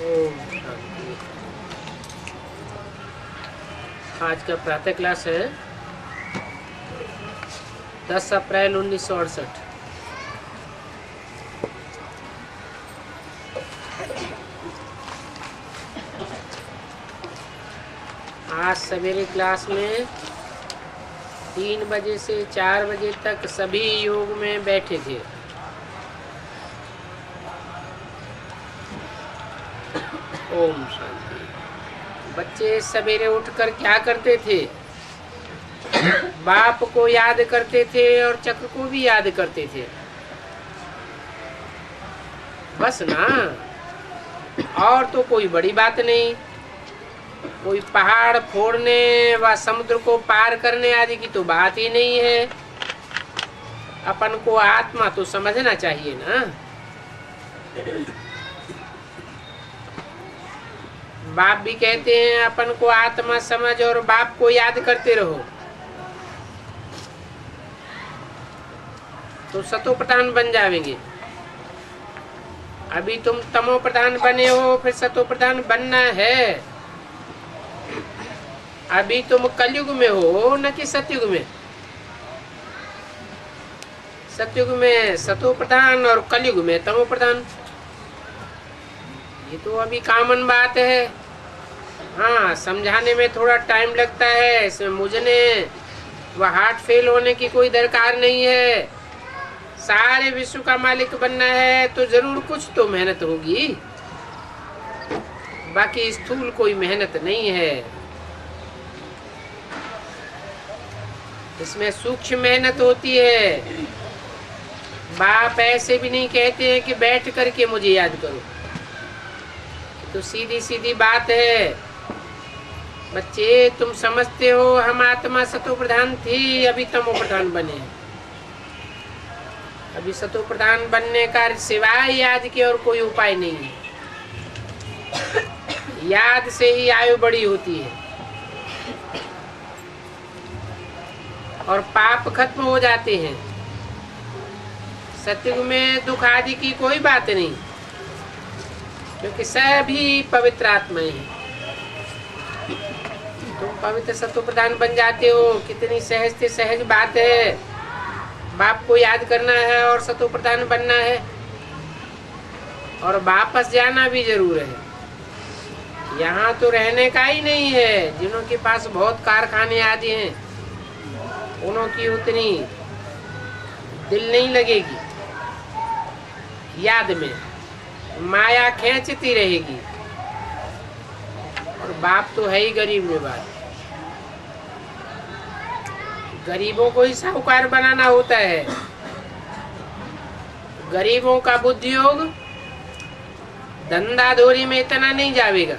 ओम शांति। आज का प्रातः क्लास है 10 अप्रैल 1968। आज सवेरे क्लास में 3 बजे से 4 बजे तक सभी योग में बैठे थे। ओम शांति। बच्चे सवेरे उठकर क्या करते थे? बाप को याद करते थे और चक्र को भी याद करते थे, बस ना। और तो कोई बड़ी बात नहीं। कोई पहाड़ फोड़ने व समुद्र को पार करने आदि की तो बात ही नहीं है। अपन को आत्मा तो समझना चाहिए ना। बाप भी कहते हैं अपन को आत्मा समझ और बाप को याद करते रहो, तो सतो प्रधान बन जाएंगे। अभी तुम तमो प्रधान बने हो, फिर सतो प्रधान बनना है। अभी तुम कलयुग में हो न कि सतयुग में। सतयुग में सतो प्रधान और कलयुग में तमो प्रधान। ये तो अभी कॉमन बात है। हाँ, समझाने में थोड़ा टाइम लगता है। इसमें मुझने वह हार्ट फेल होने की कोई दरकार नहीं है। सारे विश्व का मालिक बनना है तो जरूर कुछ तो मेहनत होगी, बाकी स्थूल कोई मेहनत नहीं है। इसमें सूक्ष्म मेहनत होती है। बाप ऐसे भी नहीं कहते हैं कि बैठ करके मुझे याद करो, तो सीधी सीधी बात है। बच्चे, तुम समझते हो हम आत्मा सतो प्रधान थी, अभी तमो प्रधान बने। अभी सतो प्रधान बनने का सिवाय याद के और कोई उपाय नहीं है। याद से ही आयु बड़ी होती है और पाप खत्म हो जाते हैं। सतयुग में दुख आदि की कोई बात नहीं, क्योंकि सभी पवित्र आत्माएं हैं। तुम पवित्र सतो प्रधान बन जाते हो। कितनी सहज से सहज बात है। बाप को याद करना है और सतो प्रधान बनना है, और वापस जाना भी जरूर है। यहाँ तो रहने का ही नहीं है। जिनों के पास बहुत कारखाने आदि हैं, उनों की उतनी दिल नहीं लगेगी याद में। माया खींचती रहेगी। और बाप तो है ही गरीब निवाज। गरीबों को ही साहूकार बनाना होता है। गरीबों का बुद्धि योग धंधाधोरी में इतना नहीं जावेगा,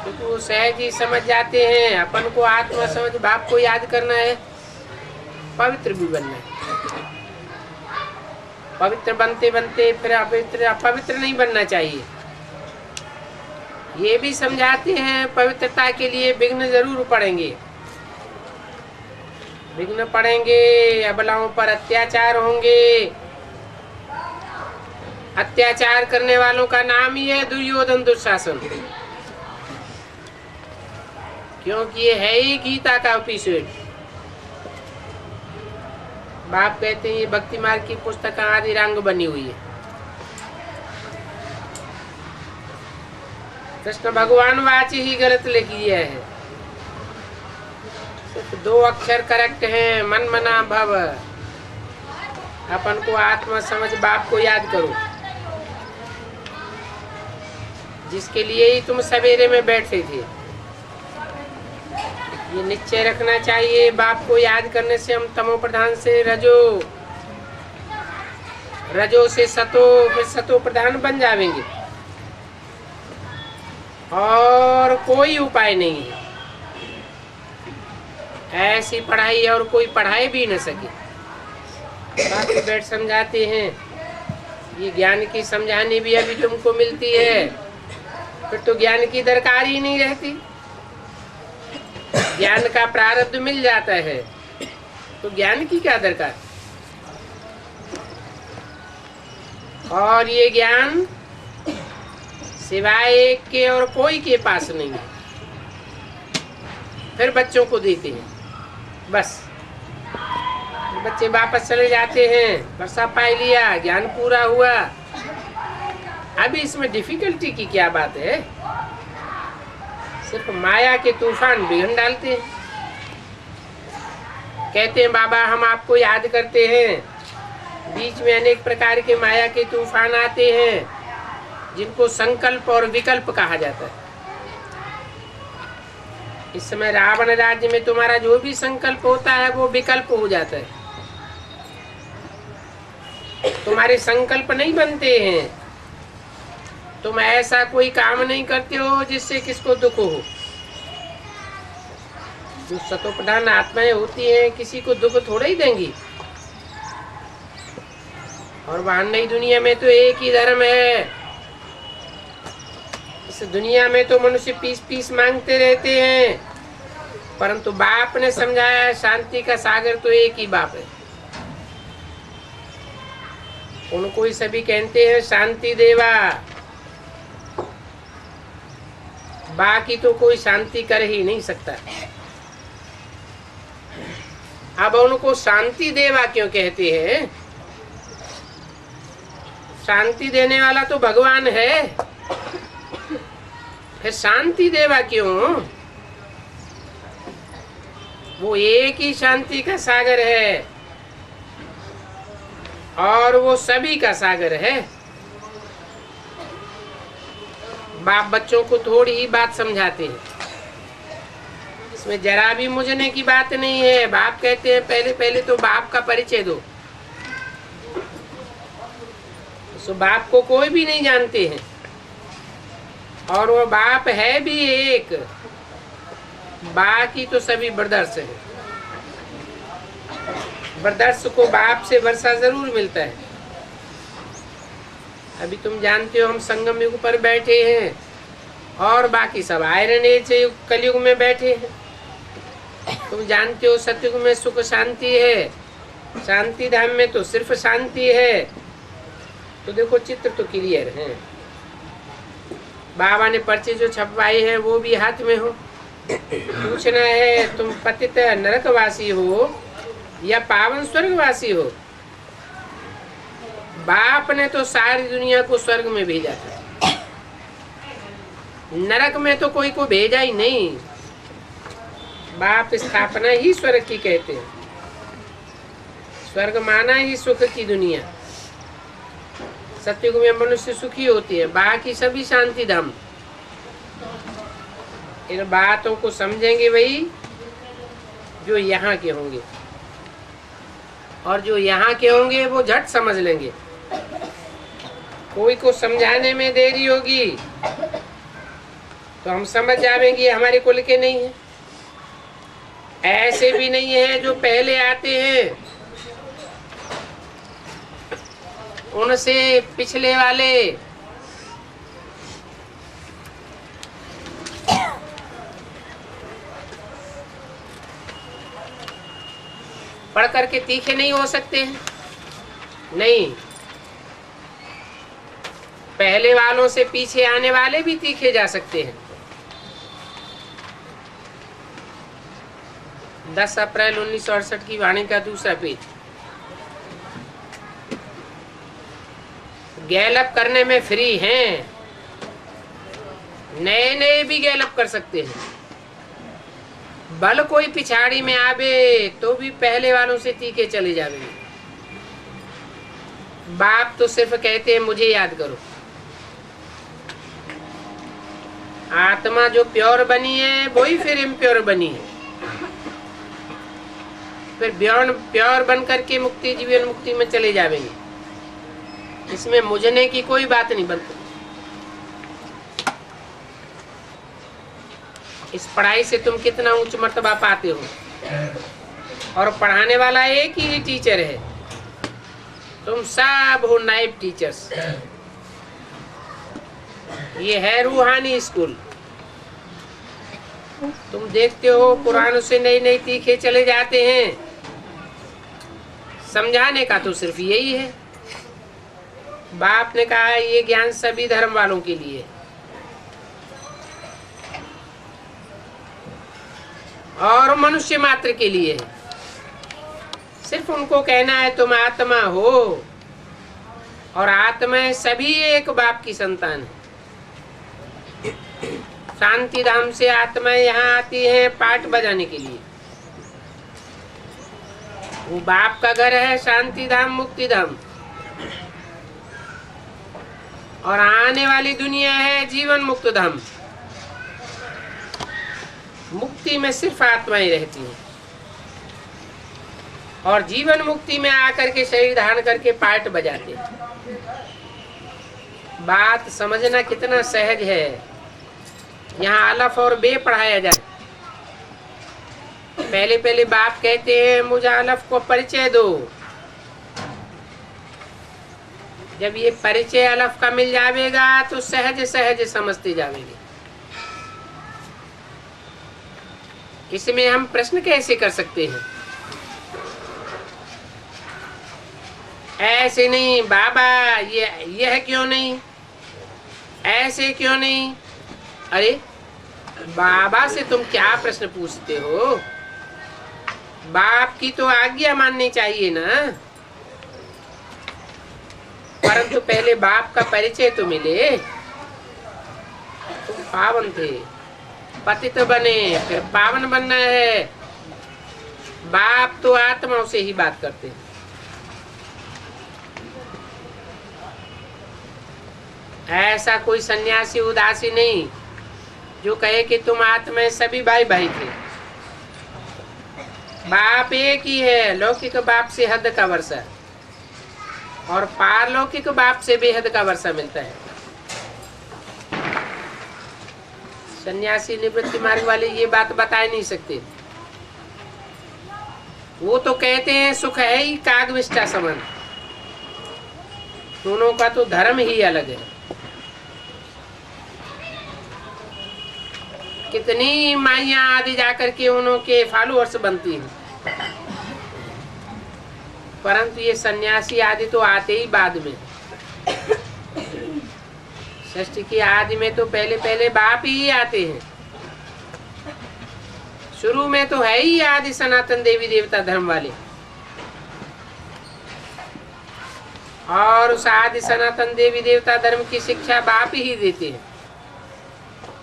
क्योंकि वो सहज ही समझ जाते हैं अपन को आत्मा समझ बाप को याद करना है, पवित्र भी बनना है। पवित्र बनते बनते फिर अपवित्र नहीं बनना चाहिए। ये भी समझाते हैं पवित्रता के लिए विघ्न जरूर पड़ेंगे। विघ्न पड़ेंगे, अबलाओं पर अत्याचार होंगे। अत्याचार करने वालों का नाम ही है दुर्योधन दुशासन, क्योंकि ये है ही गीता का एपिसोड। बाप कहते हैं ये भक्ति मार्ग की पुस्तक आदि रंग बनी हुई है। कृष्ण भगवान वाची ही गलत लिखी है। सिर्फ 2 अक्षर करेक्ट हैं, मन मना भव। अपन को आत्मा समझ बाप को याद करो, जिसके लिए ही तुम सवेरे में बैठे थे। ये निश्चय रखना चाहिए, बाप को याद करने से हम तमो प्रधान से रजो से सतो, फिर सतो प्रधान बन जाएंगे। और कोई उपाय नहीं है। ऐसी पढ़ाई और कोई पढ़ाई भी न सके। बाकी बैठ समझाते हैं। ये ज्ञान की समझानी भी अभी तुमको मिलती है, फिर तो ज्ञान की दरकार ही नहीं रहती। ज्ञान का प्रारब्ध मिल जाता है तो ज्ञान की क्या दरकार। और ये ज्ञान सिवाय एक के और कोई के पास नहीं है। फिर बच्चों को देते हैं, बस बच्चे वापस चले जाते हैं, वर्षा पाई लिया, ज्ञान पूरा हुआ। अभी इसमें डिफिकल्टी की क्या बात है? सिर्फ माया के तूफान बिघन डालते हैं। कहते हैं बाबा हम आपको याद करते हैं, बीच में अनेक प्रकार के माया के तूफान आते हैं जिनको संकल्प और विकल्प कहा जाता है। इस समय रावण राज्य में तुम्हारा जो भी संकल्प होता है वो विकल्प हो जाता है। तुम्हारे संकल्प नहीं बनते हैं, तुम ऐसा कोई काम नहीं करते हो जिससे किसको दुख हो। जो सतोप्रधान आत्माएं होती हैं किसी को दुख थोड़ा ही देंगी। और वहां नई दुनिया में तो एक ही धर्म है। इस दुनिया में तो मनुष्य पीस पीस मांगते रहते हैं, परंतु बाप ने समझाया शांति का सागर तो एक ही बाप है। उनको ही सभी कहते हैं शांति देवा, बाकी तो कोई शांति कर ही नहीं सकता। अब उनको शांति देवा क्यों कहते हैं? शांति देने वाला तो भगवान है, फिर शांति देवा क्यों? वो एक ही शांति का सागर है और वो सभी का सागर है। बाप बच्चों को थोड़ी ही बात समझाते हैं, इसमें जरा भी मुझने की बात नहीं है। बाप कहते हैं पहले पहले तो बाप का परिचय दो। सो बाप को कोई भी नहीं जानते हैं और वो बाप है भी एक, बाकी तो सभी ब्रदर्स हैं। ब्रदर्स को बाप से वर्षा जरूर मिलता है। अभी तुम जानते हो हम संगम युग पर बैठे हैं और बाकी सब आयरन एज कलयुग में बैठे हैं। तुम जानते हो सतयुग में सुख शांति है, शांति धाम में तो सिर्फ शांति है। तो देखो चित्र तो क्लियर है। बाबा ने पर्चे जो छपवाए हैं वो भी हाथ में हो। पूछना है तुम पतित नरकवासी हो या पावन स्वर्गवासी हो। बाप ने तो सारी दुनिया को स्वर्ग में भेजा था, नरक में तो कोई को भेजा ही नहीं। बाप स्थापना ही स्वर्ग की कहते हैं। स्वर्ग माना ही सुख की दुनिया। सतयुग में मनुष्य सुखी होती है, बाकी सभी शांति धाम। इन बातों को समझेंगे वही जो यहाँ के होंगे, और जो यहाँ के होंगे वो झट समझ लेंगे। कोई को समझाने में देरी होगी तो हम समझ जाएंगे हमारे कुल के नहीं है। ऐसे भी नहीं है जो पहले आते हैं उनसे पिछले वाले पढ़ करके तीखे नहीं हो सकते हैं। नहीं, पहले वालों से पीछे आने वाले भी तीखे जा सकते हैं। 10 अप्रैल 1968 की वाणी का दूसरा पेज। गैलअप करने में फ्री हैं, नए नए भी गैलअप कर सकते हैं। बल कोई पिछाड़ी में आवे तो भी पहले वालों से तीखे चले जाएंगे। बाप तो सिर्फ कहते हैं मुझे याद करो। आत्मा जो प्योर बनी है वही फिर इम्प्योर बनी है। फिर प्योर बन करके मुक्ति जीवन मुक्ति में चले जाएंगे। इसमें मुझने की कोई बात नहीं बनती। इस पढ़ाई से तुम कितना उच्च मर्तबा पाते हो, और पढ़ाने वाला एक ही टीचर है। तुम सब हो नाइब टीचर्स। ये है रूहानी स्कूल। तुम देखते हो पुरानों से नई नई तीखे चले जाते हैं। समझाने का तो सिर्फ यही है। बाप ने कहा ये ज्ञान सभी धर्म वालों के लिए। और मनुष्य मात्र के लिए है। सिर्फ उनको कहना है तुम आत्मा हो, और आत्माएं सभी एक बाप की संतान है। शांति धाम से आत्माएं यहाँ आती हैं पाठ बजाने के लिए। वो बाप का घर है शांति धाम, मुक्ति धाम, और आने वाली दुनिया है जीवन मुक्त धाम। मुक्ति में सिर्फ आत्माएं रहती हैं, और जीवन मुक्ति में आकर के शरीर धारण करके पाठ बजाते हैं। बात समझना कितना सहज है। यहाँ अलफ और बे पढ़ाया जाए। पहले पहले बाप कहते हैं मुझे अलफ को परिचय दो। जब ये परिचय अलफ का मिल जाएगा तो सहज सहज समझते जाएंगे। इसमें हम प्रश्न कैसे कर सकते हैं? ऐसे नहीं बाबा, यह क्यों नहीं, ऐसे क्यों नहीं। अरे बाबा से तुम क्या प्रश्न पूछते हो? बाप की तो आज्ञा माननी चाहिए ना। परंतु पहले बाप का परिचय तो मिले। तुम पावन थे, पतित बने, फिर पावन बनना है। बाप तो आत्माओं से ही बात करते हैं। ऐसा कोई सन्यासी उदासी नहीं जो कहे कि तुम आत्मा सभी भाई भाई थे। बाप एक ही है। लौकिक बाप से हद का वर्षा और पारलौकिक बाप से बेहद का वर्षा मिलता है। सन्यासी निवृत्ति मार्ग वाले ये बात बता नहीं सकते। वो तो कहते हैं सुख है ही कागविष्टा समान। दोनों का तो धर्म ही अलग है। कितनी माइया आदि जाकर के उनके फॉलोअर्स बनती हैं, परंतु ये सन्यासी आदि तो आते ही बाद में। सृष्टि की आदि में तो पहले पहले बाप ही आते हैं। शुरू में तो है ही आदि सनातन देवी देवता धर्म वाले, और उस आदि सनातन देवी देवता धर्म की शिक्षा बाप ही देते हैं,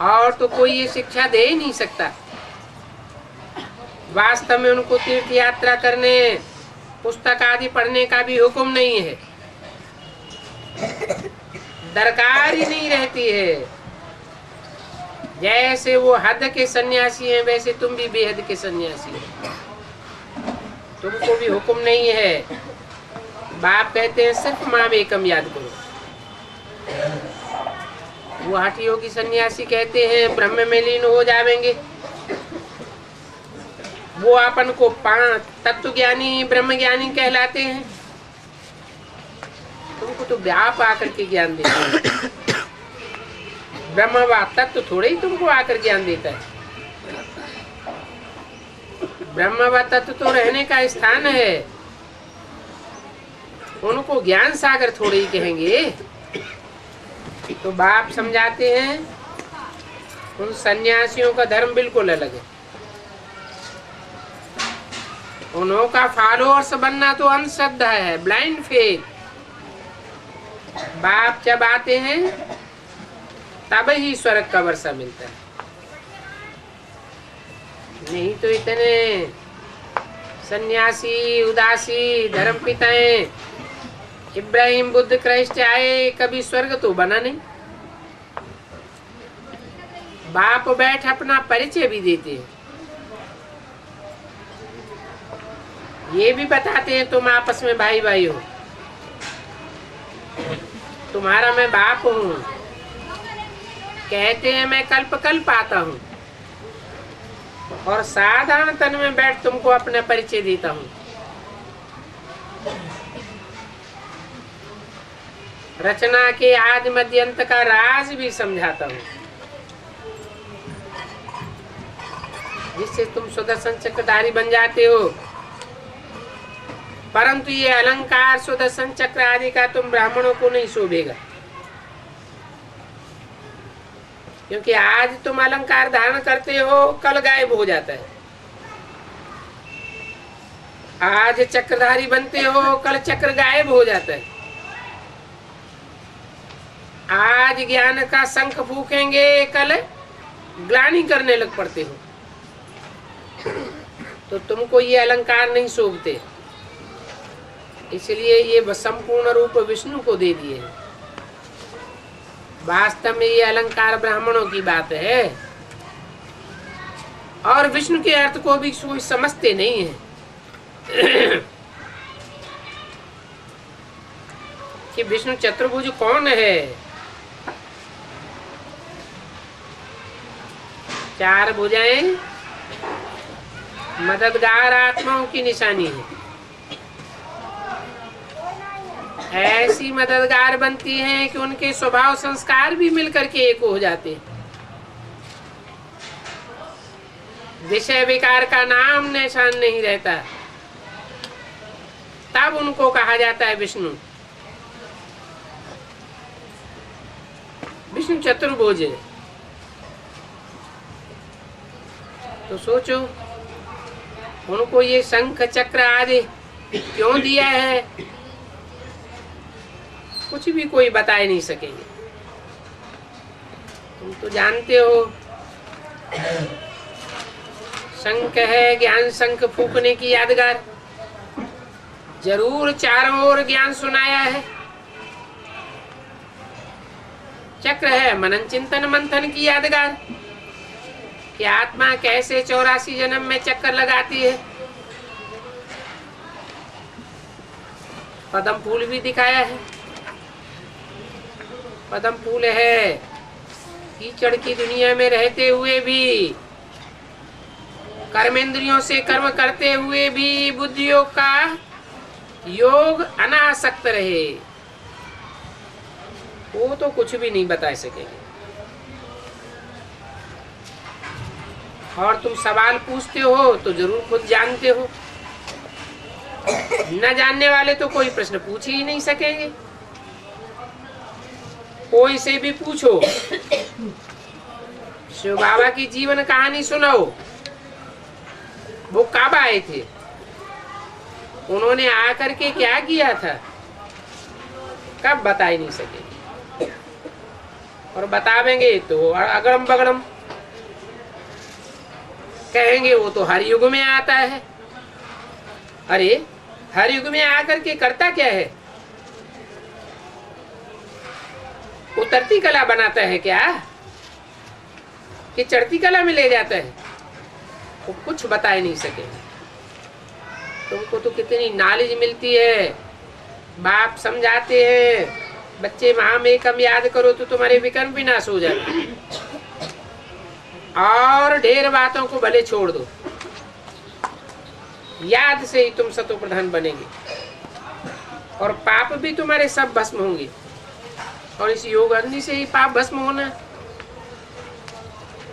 और तो कोई ये शिक्षा दे ही नहीं सकता। वास्तव में उनको तीर्थ यात्रा करने, पुस्तक आदि पढ़ने का भी हुक्म नहीं है, दरकार ही नहीं रहती है। जैसे वो हद के सन्यासी हैं वैसे तुम भी बेहद के सन्यासी हो। तुमको भी हुक्म नहीं है। बाप कहते हैं सिर्फ माम एकम याद करो। वो हठ योगी सन्यासी कहते हैं ब्रह्म में लीन हो जाएंगे। वो अपन को पांच तत्व ज्ञानी ब्रह्म ज्ञानी कहलाते हैं। तुमको तो व्याप आकर के ज्ञान देता है। ब्रह्म व तत्व थोड़े ही तुमको आकर ज्ञान देता है। ब्रह्म व तत्व तो रहने का स्थान है। उनको ज्ञान सागर थोड़े ही कहेंगे। तो बाप समझाते हैं उन सन्यासियों का धर्म बिल्कुल अलग है। उन्हों का फॉलोअर्स बनना तो अंधश्रद्धा है, ब्लाइंड फेथ। बाप जब आते हैं तब ही स्वर्ग का वर्षा मिलता है, नहीं तो इतने सन्यासी उदासी धर्म पिताएं इब्राहिम बुद्ध क्राइस्ट आए, कभी स्वर्ग तो बना नहीं। बाप बैठ अपना परिचय भी देते हैं। ये भी बताते हैं तुम आपस में भाई भाई हो, तुम्हारा मैं बाप हूँ। कहते हैं मैं कल्प कल्प आता हूँ, और साधारण तन में बैठ तुमको अपना परिचय देता हूँ। रचना के आदि मध्य अंत का राज भी समझाता हूँ, जिससे तुम सुदर्शन चक्रधारी बन जाते हो। परंतु ये अलंकार सुदर्शन चक्र आदि का तुम ब्राह्मणों को नहीं शोभेगा, क्योंकि आज तुम अलंकार धारण करते हो, कल गायब हो जाता है। आज चक्रधारी बनते हो, कल चक्र गायब हो जाता है। आज ज्ञान का शंख फूकेंगे, कल ग्लानि करने लग पड़ते हो। तो तुमको ये अलंकार नहीं शोभते, इसलिए ये संपूर्ण रूप विष्णु को दे दिए। वास्तव में ये अलंकार ब्राह्मणों की बात है, और विष्णु के अर्थ को भी कोई समझते नहीं है। कि विष्णु चतुर्भुज कौन है? चार भुजाएं मददगार आत्माओं की निशानी है। ऐसी मददगार बनती हैं कि उनके स्वभाव संस्कार भी मिलकर के एक हो जाते हैं। विषय विकार का नाम निशान नहीं रहता, तब उनको कहा जाता है विष्णु। विष्णु चतुर्भुज। तो सोचो, उनको ये शंख चक्र आदि क्यों दिया है? कुछ भी कोई बता ही नहीं सकेंगे। तुम तो जानते हो, शंख है ज्ञान शंख फूकने की यादगार। जरूर चारों ओर ज्ञान सुनाया है। चक्र है मनन चिंतन मंथन की यादगार, कि आत्मा कैसे 84 जन्म में चक्कर लगाती है। पद्म फूल भी दिखाया है। पद्म फूल है कीचड़ की दुनिया में रहते हुए भी, कर्मेंद्रियों से कर्म करते हुए भी बुद्धियों का योग अनासक्त रहे। वो तो कुछ भी नहीं बता सकेंगे। और तुम सवाल पूछते हो तो जरूर खुद जानते हो। न जानने वाले तो कोई प्रश्न पूछ ही नहीं सकेंगे। कोई से भी पूछो, शिव बाबा की जीवन कहानी सुनाओ, वो कब आए थे, उन्होंने आकर के क्या किया था, कब बता ही नहीं सके। और बतावेंगे तो अगड़म बगड़म कहेंगे, वो तो हर युग में आता है। अरे हर युग में आकर के करता क्या है? उतरती कला बनाता है क्या, कि चढ़ती कला में ले जाता है? वो कुछ बता ही नहीं सके। तुमको तो कितनी नॉलेज मिलती है, बाप समझाते हैं, बच्चे महा में कम याद करो तो तुम्हारे विकर्म विनाश हो जाते। और ढेर बातों को भले छोड़ दो, याद से ही तुम सतो प्रधान बनेंगे, और पाप भी तुम्हारे सब भस्म होंगे। और इस योग अग्नि से ही पाप भस्म होना।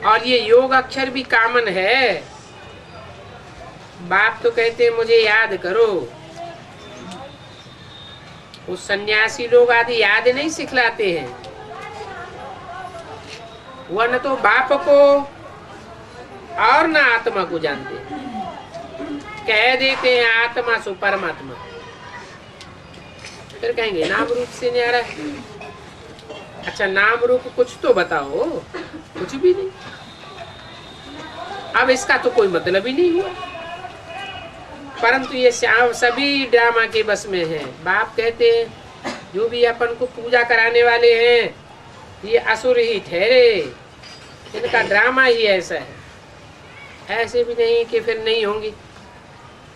और ये योग अक्षर भी कामन है। बाप तो कहते हैं मुझे याद करो। उस सन्यासी लोग आदि याद नहीं सिखलाते हैं। वह न तो बाप को और न आत्मा को जानते हैं। कह देते हैं आत्मा सो परमात्मा, फिर कहेंगे नाम रूप से न्यारा है। अच्छा नाम रूप कुछ तो बताओ, कुछ भी नहीं। अब इसका तो कोई मतलब ही नहीं हुआ। परंतु ये सभी ड्रामा के बस में है। बाप कहते हैं जो भी अपन को पूजा कराने वाले हैं ये असुर ही ठहरे, इनका ड्रामा ही ऐसा है। ऐसे भी नहीं कि फिर नहीं होंगी,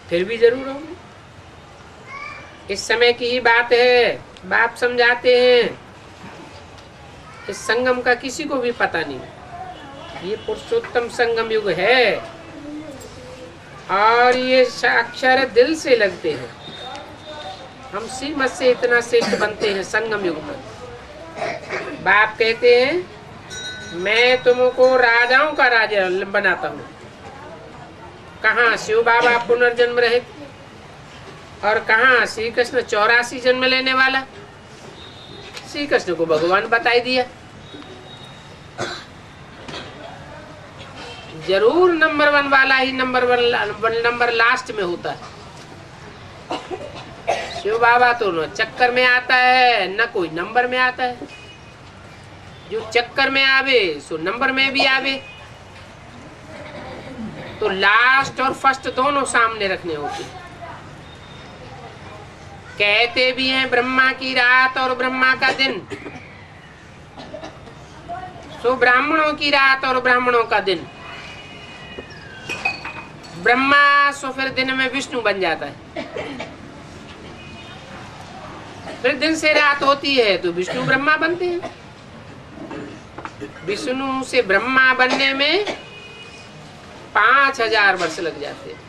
फिर भी जरूर होंगी। इस समय की ही बात है। बाप समझाते हैं इस संगम का किसी को भी पता नहीं। ये पुरुषोत्तम संगम युग है, और ये अक्षर दिल से लगते हैं। हम श्रीमत से इतना श्रेष्ठ बनते हैं संगम युग में। बाप कहते हैं मैं तुमको राजाओं का राजा बनाता हूँ। कहाँ शिव बाबा पुनर्जन्म रहित, और कहाँ श्री कृष्ण 84 जन्म लेने वाला। श्री कृष्ण को भगवान बताई दिया। जरूर नंबर 1 वाला ही नंबर लास्ट में होता है। शिव बाबा तो न चक्कर में आता है न कोई नंबर में आता है। जो चक्कर में आवे सो नंबर में भी आवे। तो लास्ट और फर्स्ट दोनों सामने रखने होते। कहते भी हैं ब्रह्मा की रात और ब्रह्मा का दिन, सो ब्राह्मणों की रात और ब्राह्मणों का दिन। ब्रह्मा सो फिर दिन में विष्णु बन जाता है। फिर दिन से रात होती है तो विष्णु ब्रह्मा बनते हैं। विष्णु से ब्रह्मा बनने में 5000 वर्ष लग जाते हैं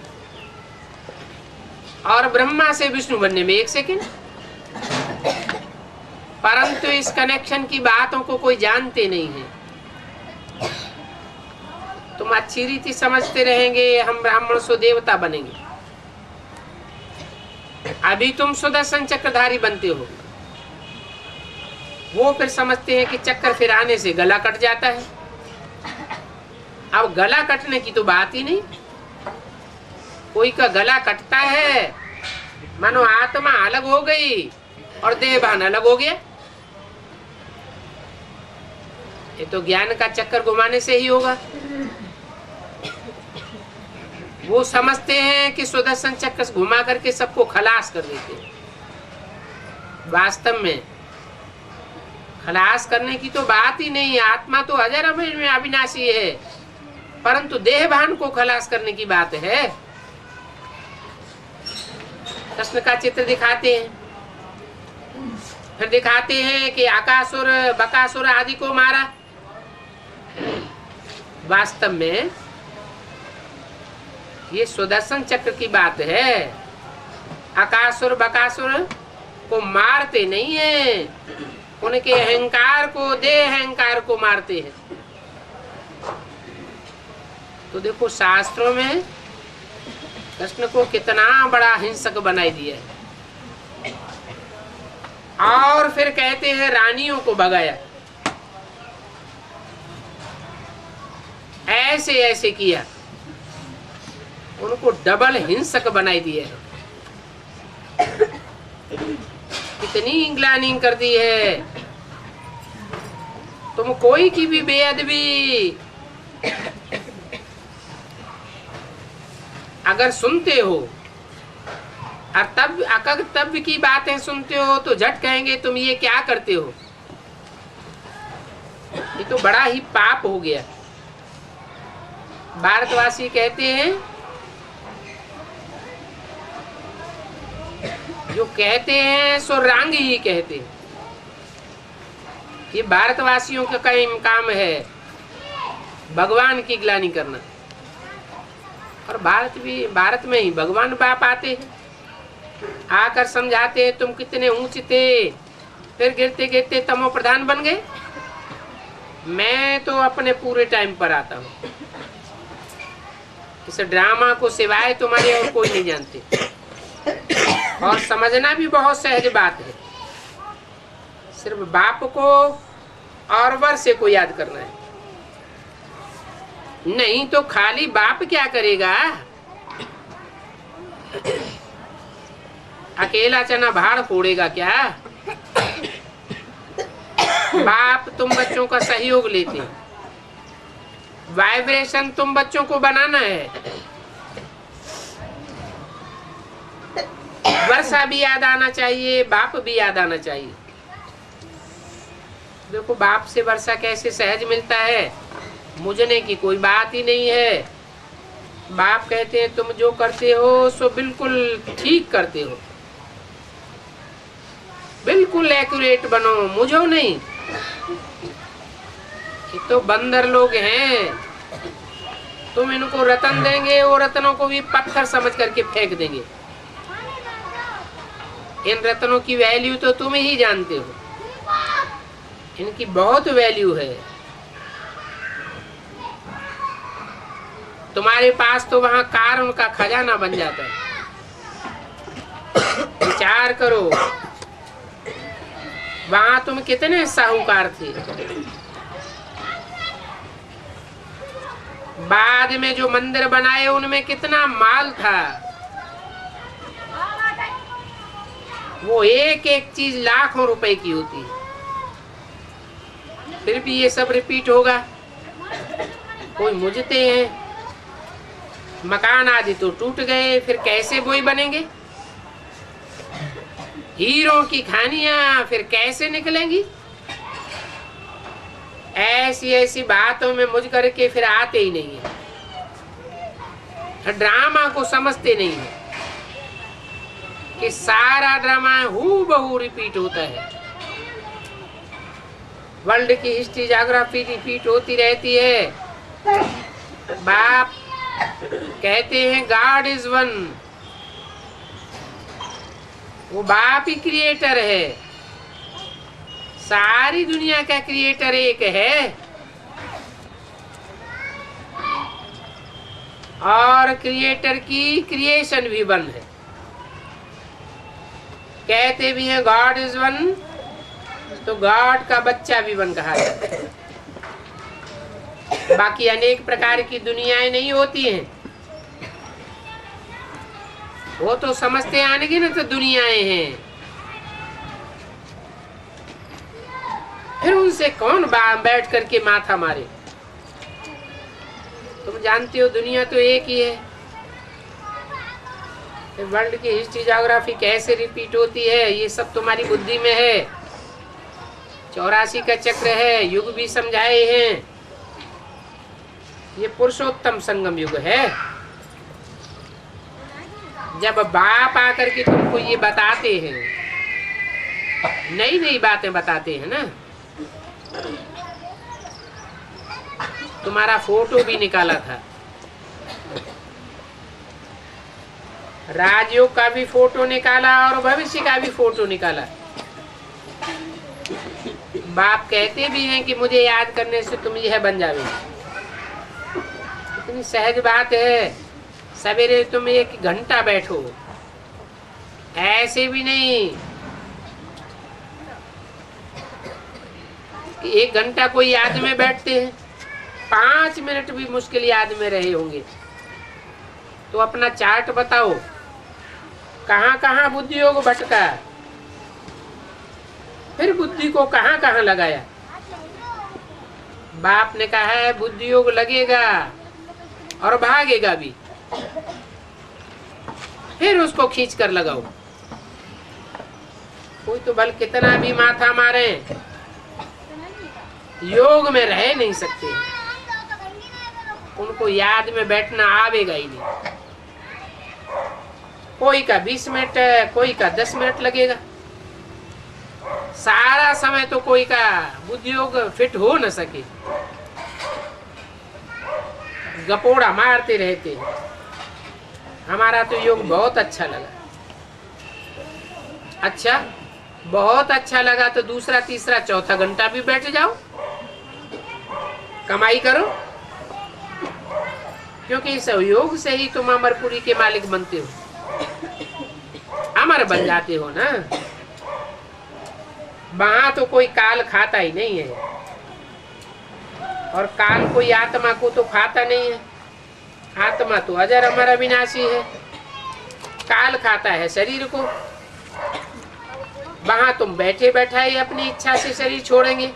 और ब्रह्मा से विष्णु बनने में 1 सेकंड। परंतु इस कनेक्शन की बातों को कोई जानते नहीं है। तुम अच्छी रीति समझते रहेंगे हम ब्राह्मण सो देवता बनेंगे। अभी तुम सुदर्शन चक्रधारी बनते हो, वो फिर समझते हैं कि चक्कर फिर आने से गला कट जाता है। अब गला कटने की तो बात ही नहीं। कोई का गला कटता है मानो आत्मा अलग हो गई और देहभान अलग हो गया। ये तो ज्ञान का चक्कर घुमाने से ही होगा। वो समझते हैं कि सुदर्शन चक्र घुमा करके सबको खलास कर देते हैं। वास्तव में खलास करने की तो बात ही नहीं। आत्मा तो अजर अमर में अविनाशी है, परंतु देहभान को खलास करने की बात है। कृष्ण का चित्र दिखाते हैं, फिर दिखाते हैं कि आकासुर बकासुर आदि को मारा। वास्तव में ये सुदर्शन चक्र की बात है। आकासुर बकासुर को मारते नहीं है, उनके अहंकार को देह अहंकार को मारते हैं। तो देखो शास्त्रों में कृष्ण को कितना बड़ा हिंसक बनाई दिया है। और फिर कहते हैं रानियों को भगाया, ऐसे ऐसे किया, उनको डबल हिंसक बनाई दिया है। कितनी ग्लानि कर दी है। तुम कोई की भी बेअदबी अगर सुनते हो और तब की बातें सुनते हो तो झट कहेंगे तुम ये क्या करते हो। ये तो बड़ा ही पाप हो गया। भारतवासी कहते हैं, जो कहते हैं सो रांग ही कहते हैं। ये भारतवासियों का काम है भगवान की ग्लानि करना। और भारत में ही भगवान बाप आते हैं, आकर समझाते हैं तुम कितने ऊंचे थे, फिर गिरते गिरते तमो प्रधान बन गए। मैं तो अपने पूरे टाइम पर आता हूँ। इस ड्रामा को सिवाय तुम्हारे और कोई नहीं जानते। और समझना भी बहुत सहज बात है। सिर्फ बाप को और वर्षे को याद करना है, नहीं तो खाली बाप क्या करेगा। अकेला चना भाड़ फोड़ेगा क्या। बाप तुम बच्चों का सहयोग लेते हैं, वाइब्रेशन तुम बच्चों को बनाना है। वर्षा भी याद आना चाहिए, बाप भी याद आना चाहिए। देखो बाप से वर्षा कैसे सहज मिलता है, मुझने की कोई बात ही नहीं है। बाप कहते हैं तुम जो करते हो सो बिल्कुल ठीक करते हो, बिल्कुल एक्यूरेट बनो, मुझो नहीं। ये तो बंदर लोग हैं, तुम इनको रतन देंगे वो रत्नों को भी पत्थर समझ करके फेंक देंगे। इन रत्नों की वैल्यू तो तुम ही जानते हो, इनकी बहुत वैल्यू है। तुम्हारे पास तो वहां कार उनका खजाना बन जाता है। विचार करो वहां तुम कितने साहूकार थे। बाद में जो मंदिर बनाए उनमें कितना माल था। वो एक एक चीज लाखों रुपए की होती है, फिर भी ये सब रिपीट होगा। कोई मुझते हैं, मकान आदि तो टूट गए, फिर कैसे वही बनेंगे? हीरों की कहानियां फिर कैसे निकलेंगी? ऐसी ऐसी बातों में मुझ करके फिर आते ही नहीं है, ड्रामा को समझते नहीं है कि सारा ड्रामा हूबहू रिपीट होता है। वर्ल्ड की हिस्ट्री ज्योग्राफी रिपीट होती रहती है। बाप कहते हैं गॉड इज वन, वो बाप ही क्रिएटर है, सारी दुनिया का क्रिएटर एक है। और क्रिएटर की क्रिएशन भी वन है। कहते भी हैं गॉड इज वन, तो गॉड का बच्चा भी वन कहा जाता है। बाकी अनेक प्रकार की दुनियाएं नहीं होती हैं, वो तो समझते आने ना, तो दुनियाएं हैं। फिर उनसे कौन बैठ करके माथा मारे? तुम जानते हो दुनिया तो एक ही है। वर्ल्ड की हिस्ट्री ज्योग्राफी कैसे रिपीट होती है, ये सब तुम्हारी बुद्धि में है। 84 का चक्र है, युग भी समझाए हैं। ये पुरुषोत्तम संगम युग है। जब बाप आकर के तुमको ये बताते हैं, नई नई बातें बताते हैं ना। तुम्हारा फोटो भी निकाला था, राजयोग का भी फोटो निकाला और भविष्य का भी फोटो निकाला। बाप कहते भी हैं कि मुझे याद करने से तुम यह बन जाओगे। इतनी सहज बात है। सवेरे तुम 1 घंटा बैठो, ऐसे भी नहीं कि 1 घंटा कोई याद में बैठते हैं, 5 मिनट भी मुश्किल याद में रहे होंगे। तो अपना चार्ट बताओ, कहाँ कहाँ बुद्धि योग भटका, फिर बुद्धि को कहाँ कहाँ लगाया। बाप ने कहा है बुद्धि योग लगेगा और भागेगा भी, फिर उसको खींच कर लगाओ। कोई तो बल कितना भी माथा मारे, योग में रह नहीं सकते। उनको याद में बैठना आवेगा ही नहीं। कोई का 20 मिनट, कोई का 10 मिनट लगेगा। सारा समय तो कोई का बुद्धि योग फिट हो न सके, गपोड़ा मारते रहते हैं। हमारा तो योग बहुत अच्छा लगा। अच्छा, बहुत अच्छा लगा तो दूसरा तीसरा चौथा घंटा भी बैठ जाओ, कमाई करो। क्योंकि इस योग से ही तुम अमरपुरी के मालिक बनते हो, अमर बन जाते हो ना। वहां तो कोई काल खाता ही नहीं है, और काल कोई आत्मा को तो खाता नहीं है। आत्मा तो अजर अमर अविनाशी है, काल खाता है शरीर को। वहां तुम बैठे बैठाए अपनी इच्छा से शरीर छोड़ेंगे।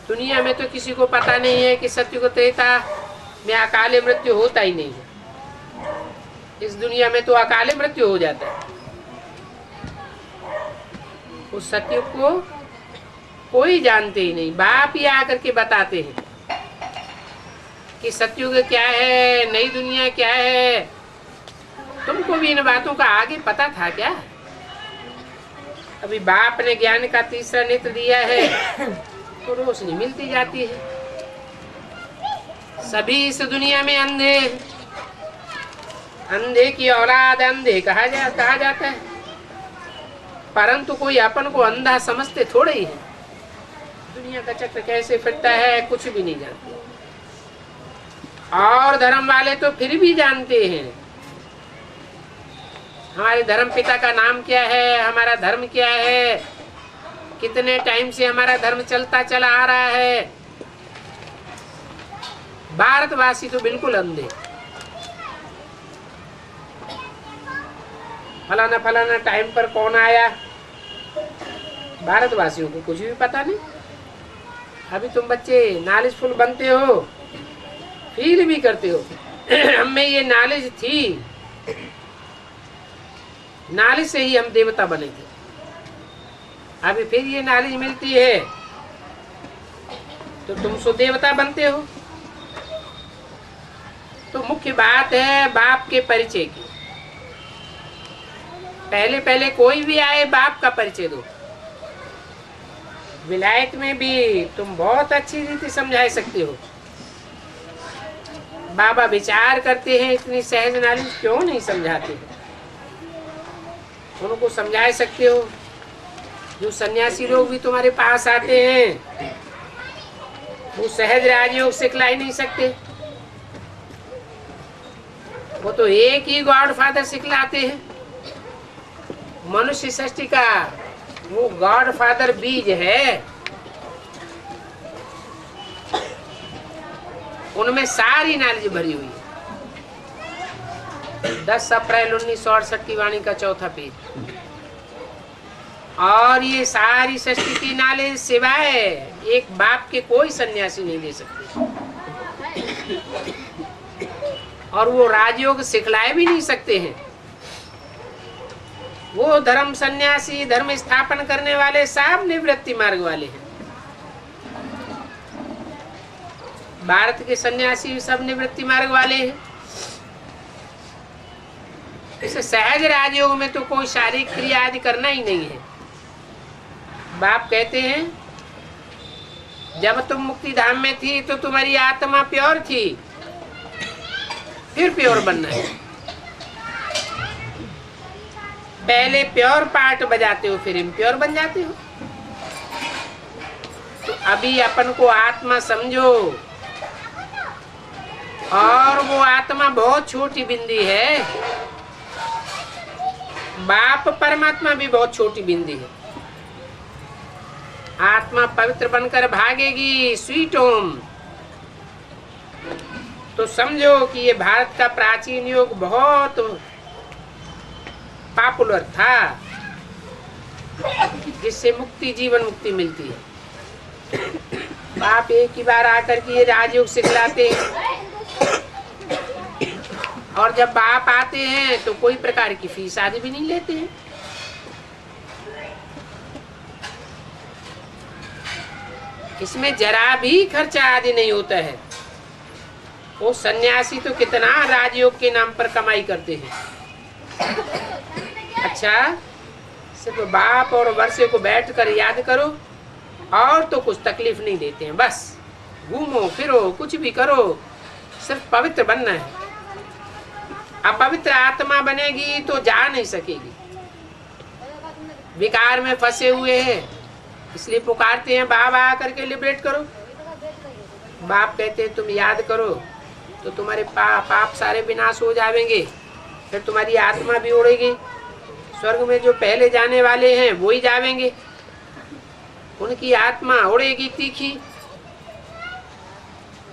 दुनिया में तो किसी को पता नहीं है कि सत्युग त्रेता में अकाले मृत्यु होता ही नहीं है। इस दुनिया में तो अकाले मृत्यु हो जाता है। उस सत्युग को कोई जानते ही नहीं। बाप ही आकर के बताते हैं कि सत्युग क्या है, नई दुनिया क्या है। तुमको भी इन बातों का आगे पता था क्या? अभी बाप ने ज्ञान का तीसरा नेत्र दिया है तो रोशनी मिलती जाती है। सभी इस दुनिया में अंधे, अंधे की औलाद अंधे कहा जाता है, परंतु कोई अपन को अंधा समझते थोड़े ही है। दुनिया का चक्र कैसे फिरता है कुछ भी नहीं जानते। और धर्म वाले तो फिर भी जानते हैं हमारे धर्म पिता का नाम क्या है, हमारा धर्म क्या है, कितने टाइम से हमारा धर्म चलता चला आ रहा है। भारतवासी तो बिल्कुल अंधे। फलाना फलाना टाइम पर कौन आया, भारतवासियों को कुछ भी पता नहीं। अभी तुम बच्चे नॉलेजफुल बनते हो, फील भी करते हो हमें ये नॉलेज थी, नॉलेज से ही हम देवता बने थे। अभी फिर ये नॉलेज मिलती है तो तुम सो देवता बनते हो। तो मुख्य बात है बाप के परिचय की। पहले पहले कोई भी आए बाप का परिचय दो। विलायत में भी तुम बहुत अच्छी रीति समझा सकते हो। बाबा विचार करते हैं इतनी सहज नॉलेज क्यों नहीं समझाते, उनको समझा सकते हो। जो सन्यासी लोग भी तुम्हारे पास आते हैं वो सहज राजयोग सिखला ही नहीं सकते, वो तो एक ही गॉड फादर सिखलाते हैं। मनुष्य सृष्टि का वो गॉड फादर बीज है, उनमें सारी नॉलेज भरी हुई है। 10 अप्रैल 1968 की वाणी का 4था पेज। और ये सारी सृष्टि की नॉलेज सिवाय एक बाप के कोई सन्यासी नहीं दे सकते, और वो राजयोग सिखलाए भी नहीं सकते हैं। वो धर्म सन्यासी, धर्म स्थापन करने वाले सब निवृत्ति मार्ग वाले हैं। भारत के सन्यासी सब निवृत्ति मार्ग वाले हैं। इसे सहज राजयोग में तो कोई शारीरिक क्रिया आदि करना ही नहीं है। बाप कहते हैं जब तुम मुक्ति धाम में थी तो तुम्हारी आत्मा प्योर थी, फिर प्योर बनना है। पहले प्योर पार्ट बजाते हो फिर इम्प्योर बन जाते हो। तो अभी अपन को आत्मा समझो, और वो आत्मा बहुत छोटी बिंदी है। बाप परमात्मा भी बहुत छोटी बिंदी है। आत्मा पवित्र बनकर भागेगी स्वीट होम। तो समझो कि ये भारत का प्राचीन युग बहुत पॉपुलर था, जिससे मुक्ति, जीवन मुक्ति मिलती है। बाप एक ही बार आकर के ये राजयोग सिखलाते हैं, और जब बाप आते हैं तो कोई प्रकार की फीस आदि भी नहीं लेते हैं। इसमें जरा भी खर्चा आदि नहीं होता है। वो सन्यासी तो कितना राजयोग के नाम पर कमाई करते हैं। अच्छा, सिर्फ बाप और वर्षे को बैठकर याद करो, और तो कुछ तकलीफ नहीं देते हैं। बस घूमो फिरो, कुछ भी करो, सिर्फ पवित्र बनना है। अपवित्र आत्मा बनेगी तो जा नहीं सकेगी। विकार में फंसे हुए हैं, इसलिए पुकारते हैं बाबा आकर के लिबरेट करो। बाप कहते हैं तुम याद करो तो तुम्हारे पाप सारे विनाश हो जाएंगे, फिर तुम्हारी आत्मा भी उड़ेगी। स्वर्ग में जो पहले जाने वाले हैं वो ही जाएंगे, उनकी आत्मा उड़ेगी तीखी।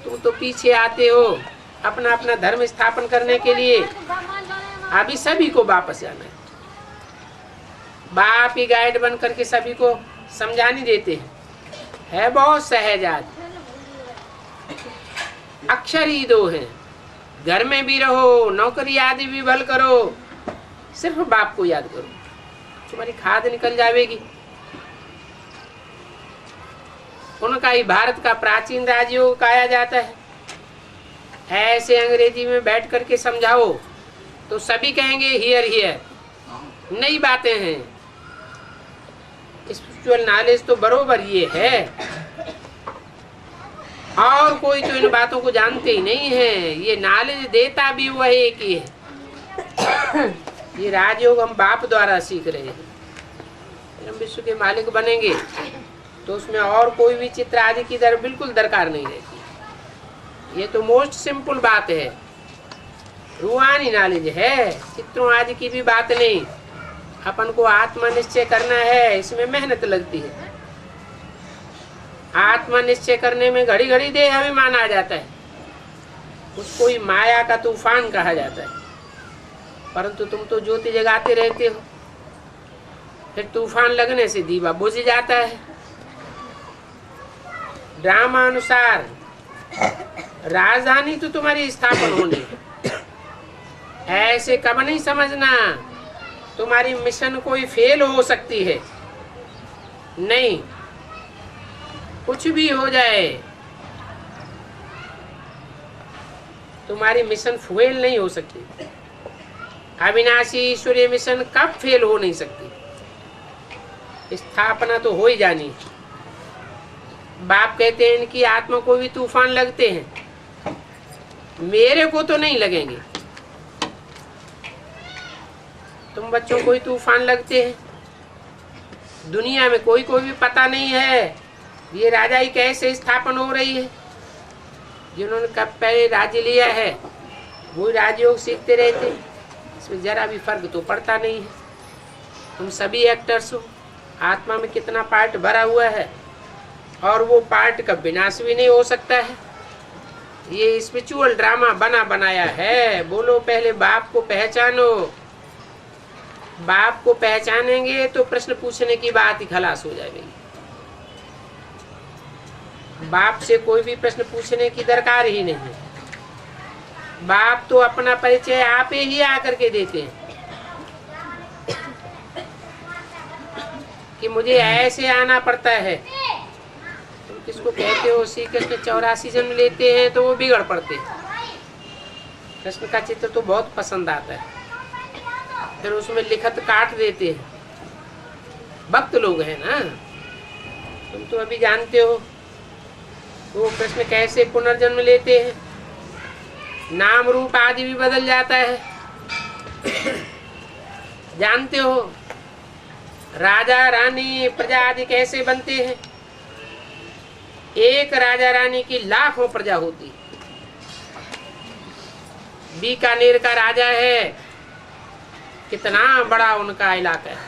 तुम तो पीछे आते हो अपना अपना धर्म स्थापन करने के लिए। अभी सभी को वापस जाना है। बाप ही गाइड बन करके सभी को समझा नहीं देते हैं। है बहुत सहज आज, अक्षर ही 2 हैं। घर में भी रहो, नौकरी आदि भी भल करो, सिर्फ बाप को याद करो, तुम्हारी खाद निकल जाएगी। उनका ही भारत का प्राचीन राजयोग कहा जाता है। ऐसे अंग्रेजी में बैठ करके समझाओ तो सभी कहेंगे हियर हियर। नई बातें हैं। स्पिरिचुअल नॉलेज तो बरोबर ये है, और कोई तो इन बातों को जानते ही नहीं है। ये नॉलेज देता भी वह एक ही है। ये राजयोग हम बाप द्वारा सीख रहे हैं। हम विश्व के मालिक बनेंगे तो उसमें और कोई भी चित्र आदि की बिल्कुल दरकार नहीं रहती। ये तो मोस्ट सिंपल बात है, रूहानी नॉलेज है, चित्रों आदि की भी बात नहीं। अपन को आत्मा निश्चय करना है, इसमें मेहनत लगती है। आत्मा निश्चय करने में घड़ी घड़ी देह अभिमान आ जाता है, उसको ही माया का तूफान कहा जाता है। परंतु तुम तो ज्योति जगाते रहते हो। फिर तूफान लगने से दीवा बुझ जाता है। ड्रामा अनुसार राजधानी तो तुम्हारी स्थापना होनी है। ऐसे कब नहीं समझना तुम्हारी मिशन कोई फेल हो सकती है। नहीं, कुछ भी हो जाए तुम्हारी मिशन फेल नहीं हो सकती। अविनाशी ईश्वरीय मिशन कब फेल हो नहीं सकती। स्थापना तो हो ही जानी। बाप कहते हैं इनकी आत्मा को भी तूफान लगते हैं, मेरे को तो नहीं लगेंगे। तुम बच्चों को ही तूफान लगते हैं। दुनिया में कोई भी पता नहीं है ये राजाई कैसे स्थापन हो रही है। जिन्होंने कब पहले राज्य लिया है वो राजयोग सीखते रहते। इसमें जरा भी फर्क तो पड़ता नहीं है। तुम सभी एक्टर्स हो, आत्मा में कितना पार्ट भरा हुआ है और वो पार्ट का विनाश भी नहीं हो सकता है। ये स्पिरिचुअल ड्रामा बना बनाया है। बोलो पहले बाप को पहचानो। बाप को पहचानेंगे तो प्रश्न पूछने की बात ही खलास हो जाएगी। बाप से कोई भी प्रश्न पूछने की दरकार ही नहीं है। बाप तो अपना परिचय आप ही आकर के देते हैं कि मुझे ऐसे आना पड़ता है। तुम किसको कहते हो श्री कृष्ण 84 जन्म लेते हैं तो वो बिगड़ पड़ते। कृष्ण का चित्र तो बहुत पसंद आता है, फिर उसमें लिखत काट देते हैं। भक्त लोग हैं ना, तुम तो अभी जानते हो वो कृष्ण कैसे पुनर्जन्म लेते हैं। नाम रूप आदि भी बदल जाता है। जानते हो राजा रानी प्रजा आदि कैसे बनते हैं। एक राजा रानी की लाखों प्रजा होती। बीकानेर का राजा है, कितना बड़ा उनका इलाका है।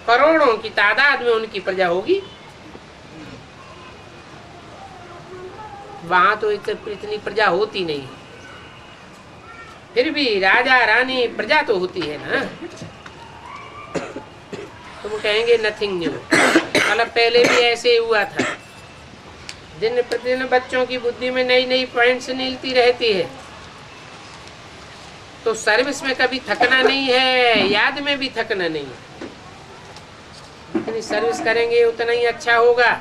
करोड़ों की तादाद में उनकी प्रजा होगी। वहां तो इतनी प्रजा होती नहीं, फिर भी राजा रानी प्रजा तो होती है ना। तुम कहेंगे नथिंग न्यू, कल पहले भी ऐसे हुआ था। दिन प्रतिदिन बच्चों की बुद्धि में नई नई पॉइंट्स मिलती रहती है। तो सर्विस में कभी थकना नहीं है, याद में भी थकना नहीं है। जितनी सर्विस करेंगे उतना ही अच्छा होगा।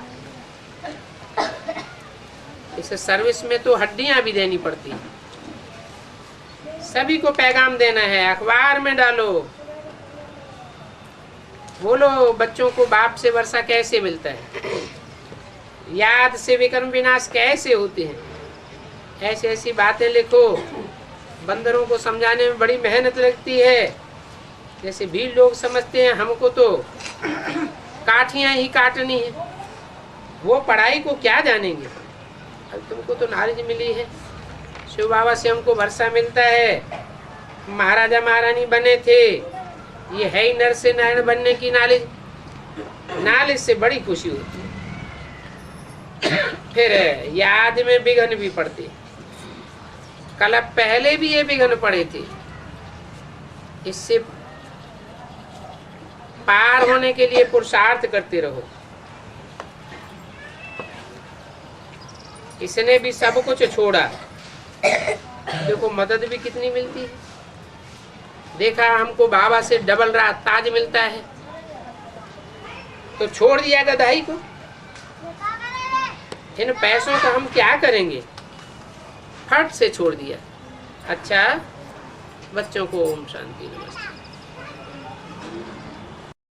इस सर्विस में तो हड्डियां भी देनी पड़ती है। सभी को पैगाम देना है, अखबार में डालो। बोलो बच्चों को बाप से वर्षा कैसे मिलता है, याद से विकर्म विनाश कैसे होते हैं। ऐसी ऐसी बातें लिखो। बंदरों को समझाने में बड़ी मेहनत लगती है। जैसे भीड़ लोग समझते हैं हमको तो काठियां ही काटनी है, वो पढ़ाई को क्या जानेंगे। अब तुमको तो नॉलेज मिली है। शिव बाबा से हमको भरोसा मिलता है। महाराजा महारानी बने थे, ये है ही नर से नारायण बनने की नॉलेज। नॉलेज से बड़ी खुशी होती है। फिर याद में विघ्न भी पड़ते। कल पहले भी ये विघ्न पड़े थे। इससे पार होने के लिए पुरुषार्थ करते रहो। इसने भी सब कुछ छोड़ा। देखो मदद भी कितनी मिलती है। देखा हमको बाबा से डबल रात ताज मिलता है तो छोड़ दिया गधाई को। इन पैसों का हम क्या करेंगे, फट से छोड़ दिया। अच्छा बच्चों को ओम शांति नमस्ते।